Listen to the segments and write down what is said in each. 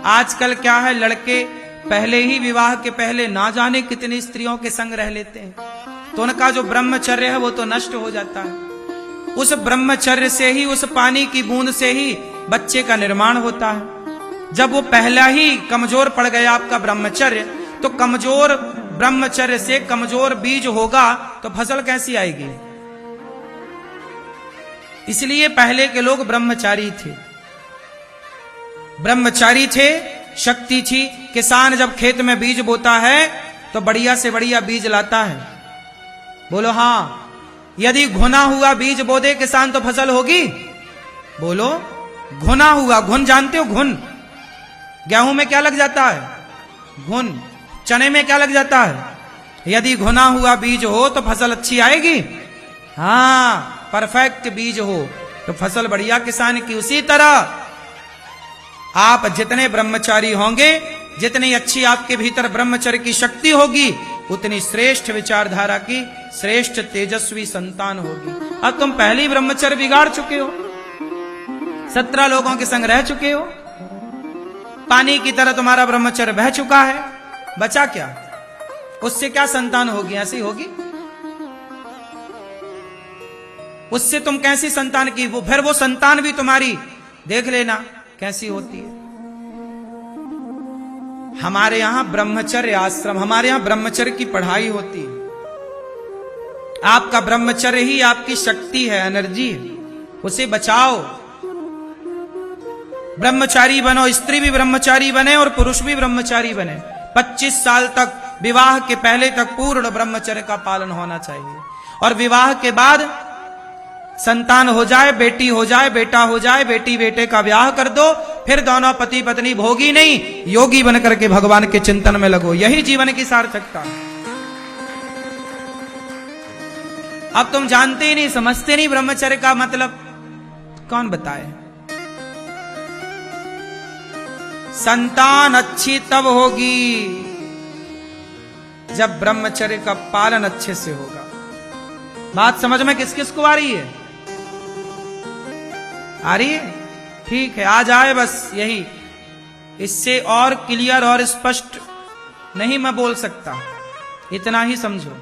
आजकल क्या है, लड़के पहले ही विवाह के पहले ना जाने कितनी स्त्रियों के संग रह लेते हैं, तो उनका जो ब्रह्मचर्य है वो तो नष्ट हो जाता है। उस ब्रह्मचर्य से ही, उस पानी की बूंद से ही बच्चे का निर्माण होता है। जब वो पहला ही कमजोर पड़ गया आपका ब्रह्मचर्य, तो कमजोर ब्रह्मचर्य से कमजोर बीज होगा तो फसल कैसी आएगी? इसलिए पहले के लोग ब्रह्मचारी थे, ब्रह्मचारी थे, शक्ति थी। किसान जब खेत में बीज बोता है तो बढ़िया से बढ़िया बीज लाता है। बोलो हाँ। यदि घुना हुआ बीज बो दे किसान तो फसल होगी? बोलो, घुना हुआ, घुन जानते हो? घुन गेहूं में क्या लग जाता है? घुन। चने में क्या लग जाता है? यदि घुना हुआ बीज हो तो फसल अच्छी आएगी? हाँ, परफेक्ट बीज हो तो फसल बढ़िया किसान की। उसी तरह आप जितने ब्रह्मचारी होंगे, जितनी अच्छी आपके भीतर ब्रह्मचर्य की शक्ति होगी, उतनी श्रेष्ठ विचारधारा की श्रेष्ठ तेजस्वी संतान होगी। अब तुम पहले ही ब्रह्मचर्य बिगाड़ चुके हो, 17 लोगों के संग रह चुके हो, पानी की तरह तुम्हारा ब्रह्मचर्य बह चुका है, बचा क्या? उससे क्या संतान होगी? ऐसी होगी? उससे तुम कैसी संतान की? वो फिर वो संतान भी तुम्हारी देख लेना कैसी होती है। हमारे यहां ब्रह्मचर्य आश्रम, हमारे यहां ब्रह्मचर्य की पढ़ाई होती है। आपका ब्रह्मचर्य ही आपकी शक्ति है, एनर्जी है, उसे बचाओ। ब्रह्मचारी बनो, स्त्री भी ब्रह्मचारी बने और पुरुष भी ब्रह्मचारी बने। 25 साल तक, विवाह के पहले तक पूर्ण ब्रह्मचर्य का पालन होना चाहिए। और विवाह के बाद संतान हो जाए, बेटी हो जाए, बेटा हो जाए, बेटी बेटे का ब्याह कर दो, फिर दोनों पति पत्नी भोगी नहीं, योगी बनकर के भगवान के चिंतन में लगो। यही जीवन की सार्थकता। अब तुम जानते ही नहीं, समझते नहीं ब्रह्मचर्य का मतलब। कौन बताए? संतान अच्छी तब होगी जब ब्रह्मचर्य का पालन अच्छे से होगा। बात समझ में किस किस को आ रही है? आ रही है? ठीक है, आ जाए बस यही। इससे और क्लियर और स्पष्ट नहीं मैं बोल सकता, इतना ही समझो।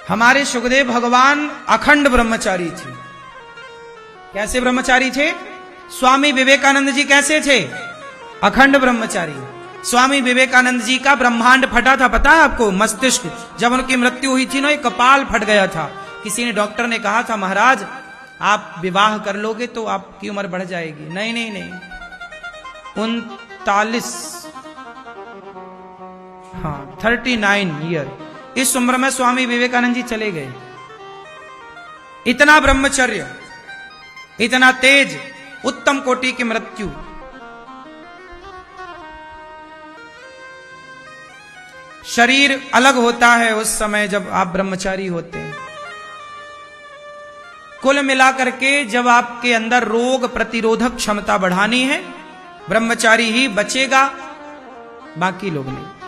हमारे सुखदेव भगवान अखंड ब्रह्मचारी थे। कैसे ब्रह्मचारी थे? स्वामी विवेकानंद जी कैसे थे? अखंड ब्रह्मचारी। स्वामी विवेकानंद जी का ब्रह्मांड फटा था, पता है आपको? मस्तिष्क, जब उनकी मृत्यु हुई थी ना, कपाल फट गया था। किसी ने, डॉक्टर ने कहा था, महाराज आप विवाह कर लोगे तो आपकी उम्र बढ़ जाएगी। नहीं नहीं नहीं, 39, हाँ 39 ईयर, इस उम्र में स्वामी विवेकानंद जी चले गए। इतना ब्रह्मचर्य, इतना तेज, उत्तम कोटि की मृत्यु। शरीर अलग होता है उस समय जब आप ब्रह्मचारी होते हैं। कुल मिलाकर के जब आपके अंदर रोग प्रतिरोधक क्षमता बढ़ानी है, ब्रह्मचारी ही बचेगा, बाकी लोग नहीं।